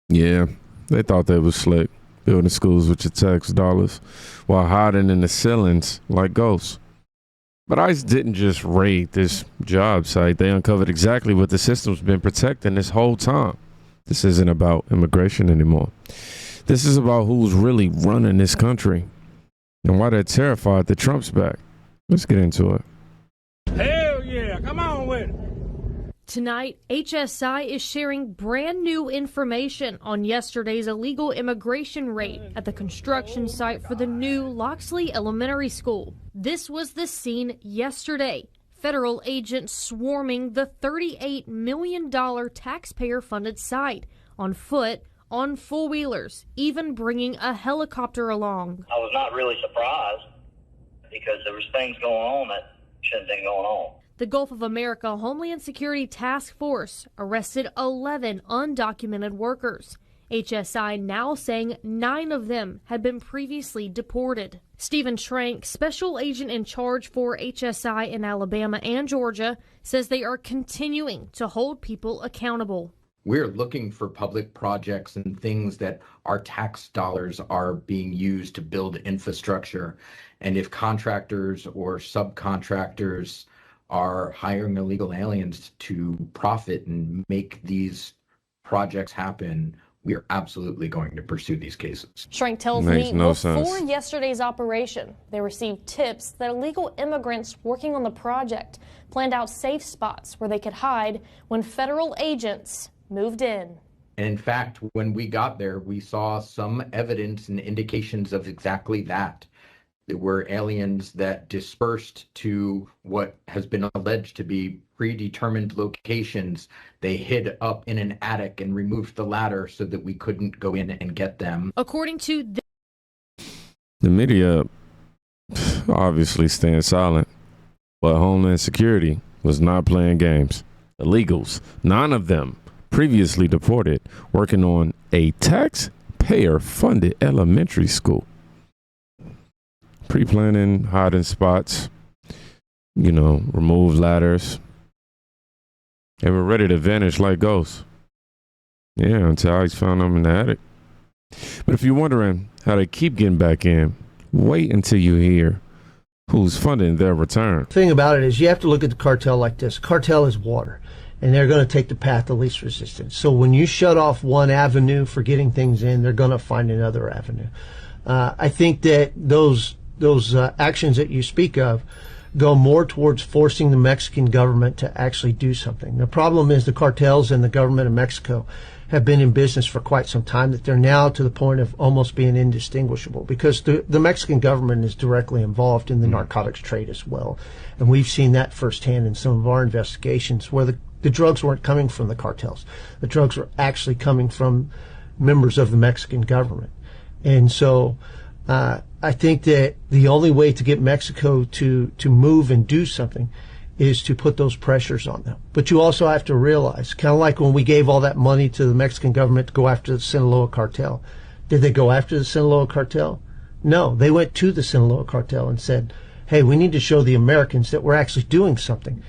Yeah, they thought they was slick, building schools with your tax dollars while hiding in the ceilings like ghosts. But ICE didn't just raid this job site. They uncovered exactly what the system's been protecting this whole time. This isn't about immigration anymore. This is about who's really running this country and why they're terrified that Trump's back. Let's get into it. Hell yeah, come on with it. Tonight, HSI is sharing brand new information on yesterday's illegal immigration raid at the construction site for the new Loxley Elementary School. This was the scene yesterday. Federal agents swarming the $38 million taxpayer-funded site on foot, on four-wheelers, even bringing a helicopter along. I was not really surprised because there was things going on that shouldn't have been going on. The Gulf of America Homeland Security Task Force arrested 11 undocumented workers. HSI now saying 9 of them had been previously deported. Stephen Schrank, special agent in charge for HSI in Alabama and Georgia, says they are continuing to hold people accountable. We're looking for public projects and things that our tax dollars are being used to build infrastructure. And if contractors or subcontractors are hiring illegal aliens to profit and make these projects happen, we are absolutely going to pursue these cases. Schrank tells Makes me no before sense. yesterday's operation, they received tips that illegal immigrants working on the project planned out safe spots where they could hide when federal agents moved in. And in fact, when we got there, we saw some evidence and indications of exactly that. There were aliens that dispersed to what has been alleged to be predetermined locations. They hid up in an attic and removed the ladder so that we couldn't go in and get them. According to The media obviously staying silent, but Homeland Security was not playing games. Illegals, 9 of them previously deported, working on a taxpayer-funded elementary school. Pre-planning hiding spots, remove ladders. They were ready to vanish like ghosts. Yeah, until ICE found them in the attic. But if you're wondering how they keep getting back in, wait until you hear who's funding their return. The thing about it is you have to look at the cartel like this. Cartel is water, and they're going to take the path of least resistance. So when you shut off one avenue for getting things in, they're going to find another avenue. I think that those actions that you speak of go more towards forcing the Mexican government to actually do something. The problem is the cartels and the government of Mexico have been in business for quite some time, that they're now to the point of almost being indistinguishable, because the Mexican government is directly involved in the narcotics trade as well. And we've seen that firsthand in some of our investigations where the drugs weren't coming from the cartels. The drugs were actually coming from members of the Mexican government. And so I think that the only way to get Mexico to move and do something is to put those pressures on them. But you also have to realize, kind of like when we gave all that money to the Mexican government to go after the Sinaloa cartel, did they go after the Sinaloa cartel? No, they went to the Sinaloa cartel and said, hey, we need to show the Americans that we're actually doing something.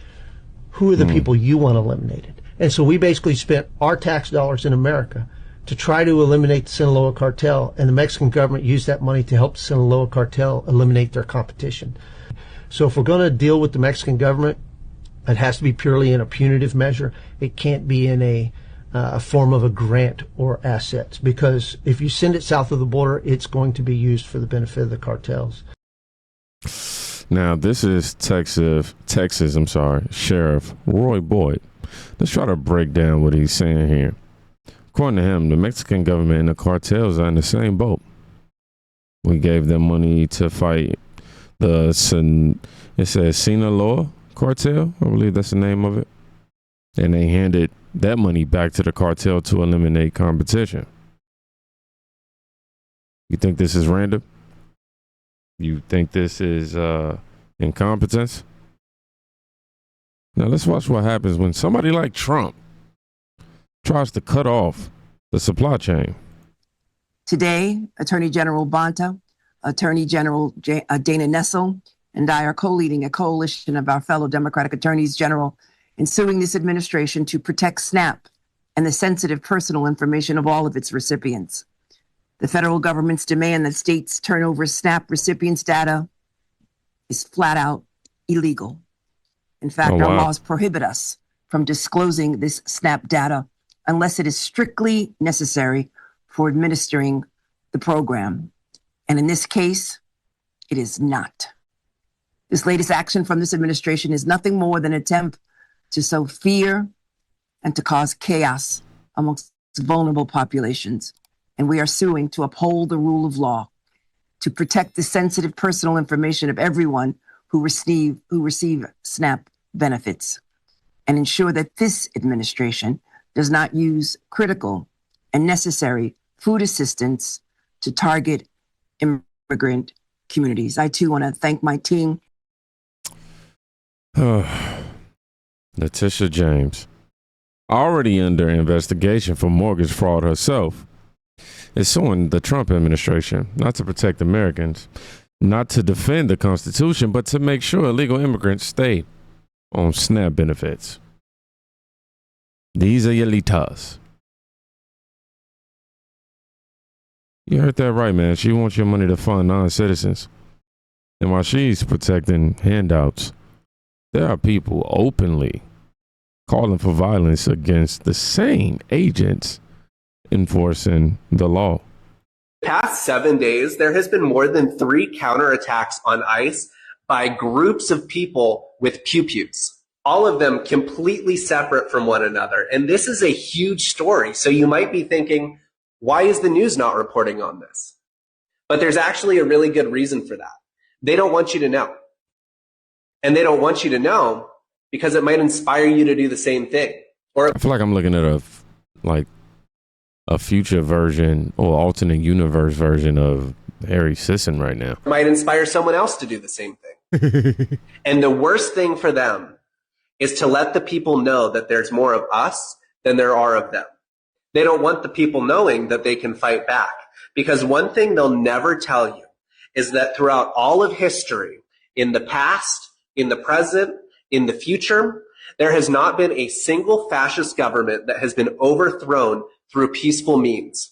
Who are the people you want eliminated? And so we basically spent our tax dollars in America to try to eliminate the Sinaloa cartel, and the Mexican government used that money to help the Sinaloa cartel eliminate their competition. So if we're going to deal with the Mexican government, it has to be purely in a punitive measure. It can't be in a form of a grant or assets, because if you send it south of the border, it's going to be used for the benefit of the cartels. Now, this is Texas, Sheriff Roy Boyd. Let's try to break down what he's saying here. According to him, the Mexican government and the cartels are in the same boat. We gave them money to fight the Sinaloa cartel, I believe that's the name of it. And they handed that money back to the cartel to eliminate competition. You think this is random? You think this is incompetence? Now let's watch what happens when somebody like Trump tries to cut off the supply chain. Today, Attorney General Bonta, Attorney General Dana Nessel, and I are co-leading a coalition of our fellow Democratic attorneys general in suing this administration to protect SNAP and the sensitive personal information of all of its recipients. The federal government's demand that states turn over SNAP recipients' data is flat out illegal. In fact, our laws prohibit us from disclosing this SNAP data unless it is strictly necessary for administering the program. And in this case, it is not. This latest action from this administration is nothing more than an attempt to sow fear and to cause chaos amongst vulnerable populations. And we are suing to uphold the rule of law, to protect the sensitive personal information of everyone who receive SNAP benefits, and ensure that this administration does not use critical and necessary food assistance to target immigrant communities. I too want to thank my team. Letitia James, already under investigation for mortgage fraud herself, is suing the Trump administration not to protect Americans, not to defend the Constitution, but to make sure illegal immigrants stay on SNAP benefits. These are Yelitas. You heard that right, man. She wants your money to fund non-citizens. And while she's protecting handouts, there are people openly calling for violence against the same agents enforcing the law. Past 7 days, there has been more than 3 counterattacks on ICE by groups of people with pew-pews, all of them completely separate from one another. And this is a huge story. So you might be thinking, why is the news not reporting on this? But there's actually a really good reason for that. They don't want you to know. And they don't want you to know because it might inspire you to do the same thing. Or I feel like I'm looking at a future version or alternate universe version of Harry Sisson right now. Might inspire someone else to do the same thing. And the worst thing for them is to let the people know that there's more of us than there are of them. They don't want the people knowing that they can fight back. Because one thing they'll never tell you is that throughout all of history, in the past, in the present, in the future, there has not been a single fascist government that has been overthrown through peaceful means.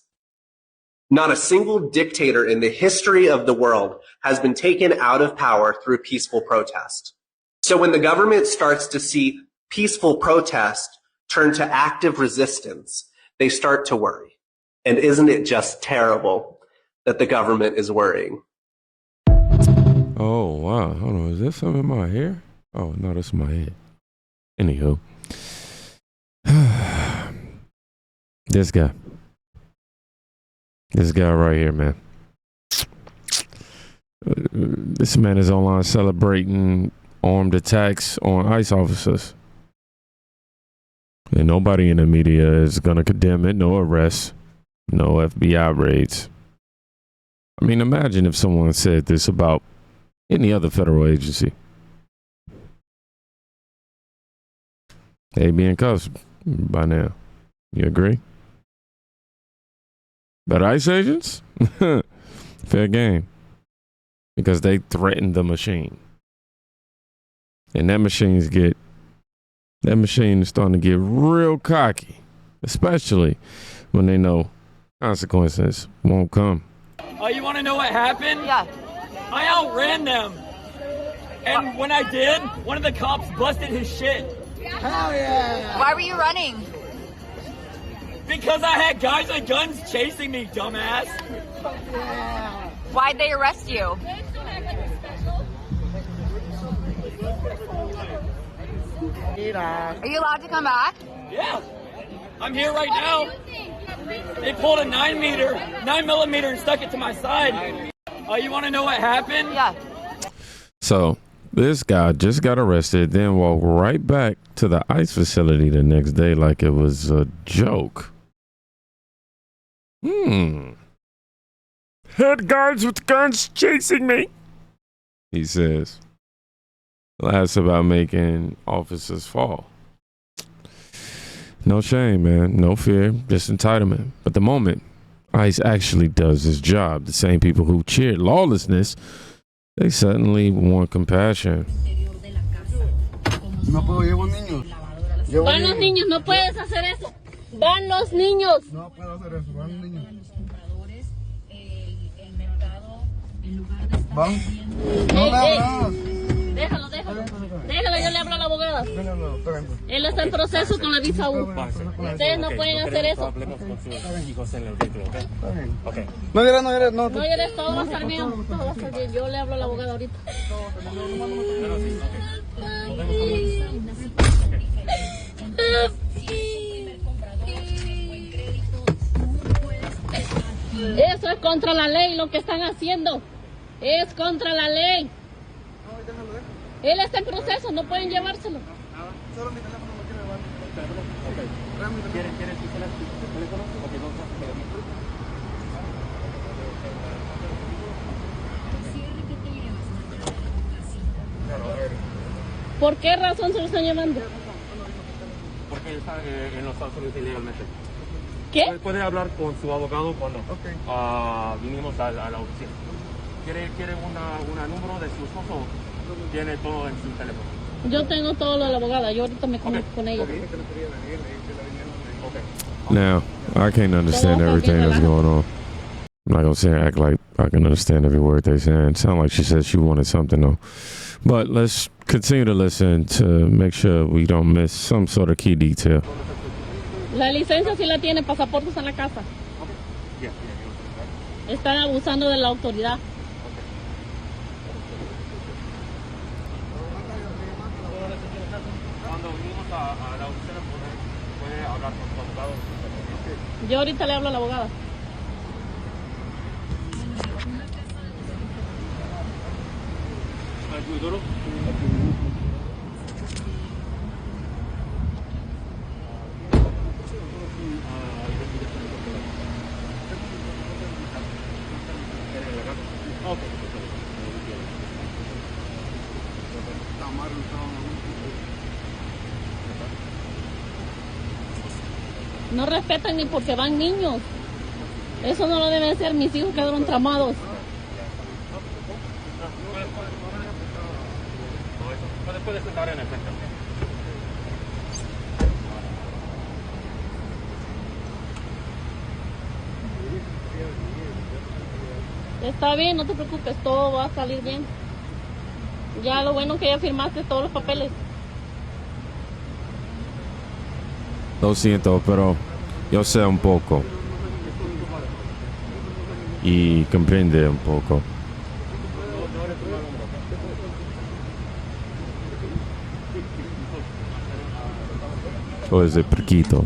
Not a single dictator in the history of the world has been taken out of power through peaceful protest. So when the government starts to see peaceful protest turn to active resistance, they start to worry. And isn't it just terrible that the government is worrying? Oh, wow. Hold on. Is there something in my hair? Oh, no, that's my head. Anywho. This guy right here, man. This man is online celebrating armed attacks on ICE officers. And nobody in the media is going to condemn it. No arrests, no FBI raids. I mean, imagine if someone said this about any other federal agency. They'd be in cuffs by now. You agree? But ICE agents? Fair game. Because they threaten the machine. And that machine is starting to get real cocky. Especially when they know consequences won't come. Oh, you want to know what happened? Yeah. I outran them. And when I did, one of the cops busted his shit. Hell yeah. Why were you running? Because I had guys with guns chasing me, dumbass. Yeah. Why'd they arrest you? Are you allowed to come back? Yeah. I'm here right now. They pulled a 9mm, and stuck it to my side. Oh, you want to know what happened? Yeah. So this guy just got arrested, then walked right back to the ICE facility the next day like it was a joke. Had guards with guns chasing me, he says. Laughs about making officers fall. No shame, man. No fear, just entitlement. But the moment ICE actually does his job, the same people who cheered lawlessness, they suddenly want compassion. Buenos niños, no puedes hacer eso. Van los niños. No puedo hacer eso, van los niños. ¿Van? No le abras. Déjalo. Déjalo, yo le hablo a la abogada. Él está en proceso con la visa U. Ustedes no pueden hacer eso. No llores, no. No llores, todo va a estar bien. Todo va a estar bien. Yo le hablo a la abogada ahorita. Eso es contra la ley lo que están haciendo. Es contra la ley. Él está en proceso, no pueden llevárselo. Solo mi teléfono no quiere llevar. ¿Quieres que se el teléfono? Porque no se ¿Por qué razón se lo están llevando? Porque él está en los Estados Unidos ilegalmente. ¿Qué? Puede hablar con su abogado cuando vinimos a la oficina. ¿Quiere un número de su esposo? Tiene todo en su teléfono. Yo tengo todo lo de la abogada. Yo ahorita me conecto con ella. Now, I can't understand everything that's going on. I'm not going to say act like I can understand every word they're saying. It sounded like she said she wanted something, though. But let's continue to listen to make sure we don't miss some sort of key detail. La licencia sí la tiene, pasaporte está en la casa. Están abusando de la autoridad. Cuando vinimos a la oficina, puede hablar con su abogado. Yo ahorita le hablo a la abogada. ¿Muy duro? No respetan ni porque van niños. Eso no lo deben hacer. Mis hijos quedaron tramados. Puede sentar en el frente. Está bien, no te preocupes, todo va a salir bien. Ya lo bueno que ya firmaste todos los papeles. Lo siento, pero yo sé un poco. Y comprende un poco. ¿O es de Perquito?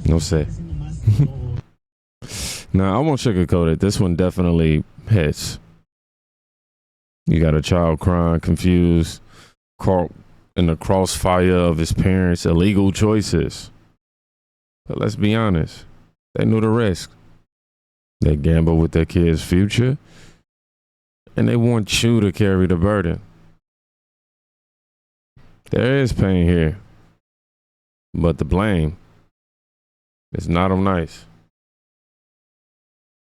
No sé. Now, I won't sugarcoat it. This one definitely hits. You got a child crying, confused, caught in the crossfire of his parents' illegal choices. But let's be honest. They knew the risk. They gambled with their kid's future. And they want you to carry the burden. There is pain here. But the blame is not on ICE.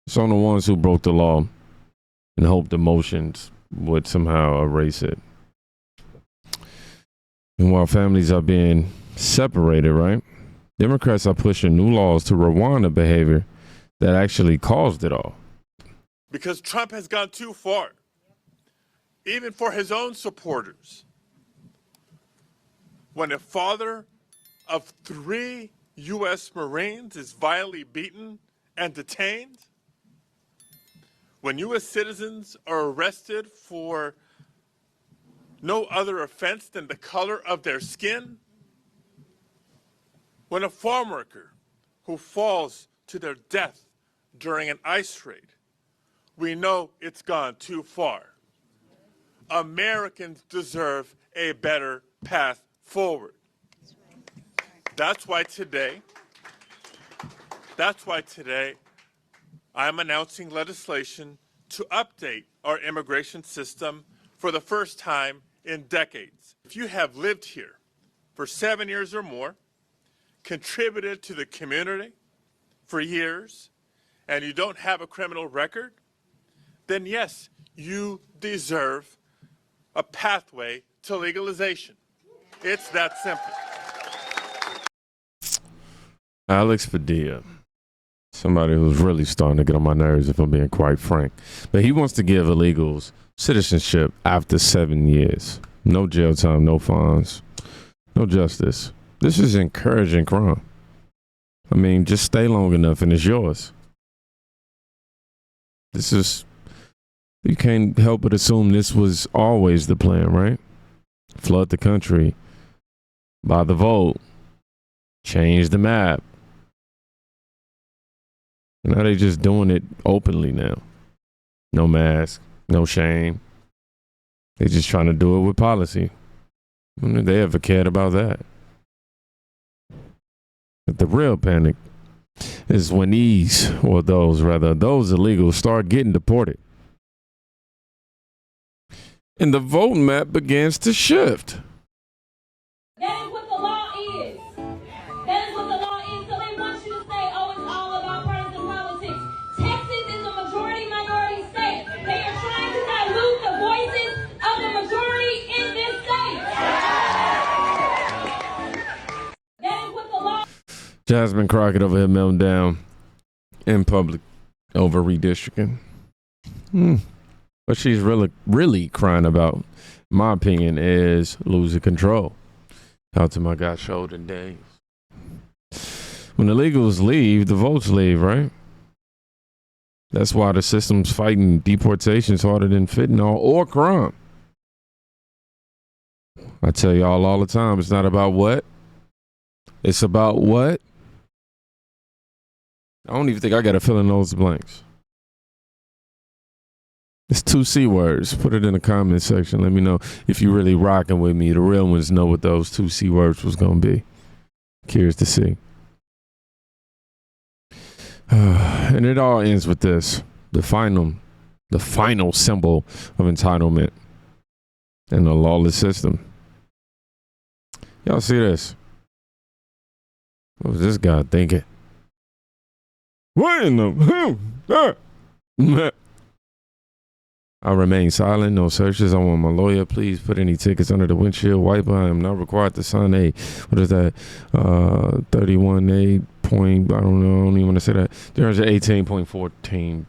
It's on the ones who broke the law and hoped emotions would somehow erase it. And while families are being separated, right? Democrats are pushing new laws to rewind the behavior that actually caused it all. Because Trump has gone too far, even for his own supporters. When a father of 3 U.S. Marines is vilely beaten and detained, when U.S. citizens are arrested for no other offense than the color of their skin, when a farm worker who falls to their death during an ICE raid, we know it's gone too far. Americans deserve a better path forward. That's why today I'm announcing legislation to update our immigration system for the first time in decades. If you have lived here for 7 years or more, contributed to the community for years, and you don't have a criminal record, then yes, you deserve a pathway to legalization. It's that simple. Alex Padilla. Somebody who's really starting to get on my nerves, if I'm being quite frank. But he wants to give illegals citizenship after 7 years. No jail time, no fines, no justice. This is encouraging crime. I mean, just stay long enough and it's yours. You can't help but assume this was always the plan, right? Flood the country, buy the vote, change the map. Now they just doing it openly now. No mask, no shame. They just trying to do it with policy. When did they ever cared about that? But the real panic is when those illegals start getting deported. And the voting map begins to shift. That is what the law is. That is what the law is. So they want you to say, oh, it's all about partisan politics. Texas is a majority minority state. They are trying to dilute the voices of the majority in this state. That is what the law. Jasmine Crockett over here melting down in public over redistricting. What she's really crying about, in my opinion, is losing control. Out to my guy Sheldon Days. When the illegals leave, the votes leave, right? That's why the system's fighting deportations harder than fentanyl or crime. I tell y'all all the time, it's not about what. It's about what. I don't even think I got to fill in those blanks. It's 2 C words. Put it in the comment section. Let me know if you really rocking with me. The real ones know what those 2 C words was going to be. Curious to see. And it all ends with this. The final symbol of entitlement in the lawless system. Y'all see this? What was this guy thinking? What in the... I remain silent. No searches. I want my lawyer. Please put any tickets under the windshield wiper. I am not required to sign a, what is that? 31A point. I don't know. I don't even want to say that. There's 18.14.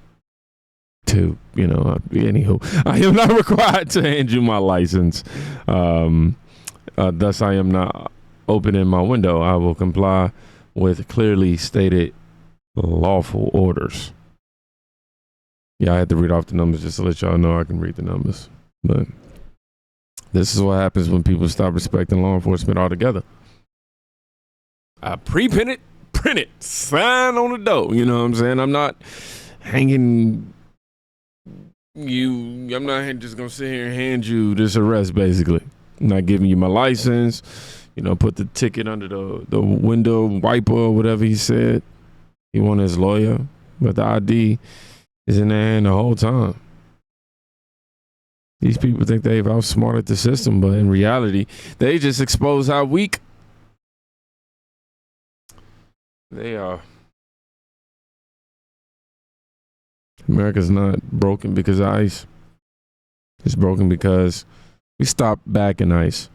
Anywho, I am not required to hand you my license. Thus, I am not opening my window. I will comply with clearly stated lawful orders. Yeah, I had to read off the numbers just to let y'all know I can read the numbers. But this is what happens when people stop respecting law enforcement altogether. I print it, sign on the door. You know what I'm saying? I'm not hanging you. I'm not just going to sit here and hand you this arrest, basically. I'm not giving you my license. Put the ticket under the window wiper or whatever he said. He wanted his lawyer, but the ID is in their hand the whole time. These people think they've outsmarted the system, but in reality, they just expose how weak they are. America's not broken because of ICE. It's broken because we stopped backing ICE.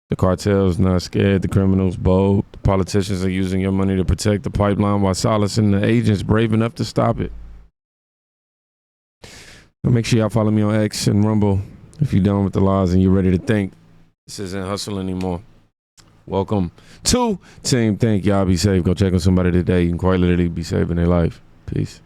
The cartels not scared. The criminals bold. The politicians are using your money to protect the pipeline while silencing the agents brave enough to stop it. Make sure y'all follow me on X and Rumble if you're done with the laws and you're ready to think. This isn't hustle anymore. Welcome to Team Think. Y'all be safe. Go check on somebody today. You can quite literally be saving their life. Peace.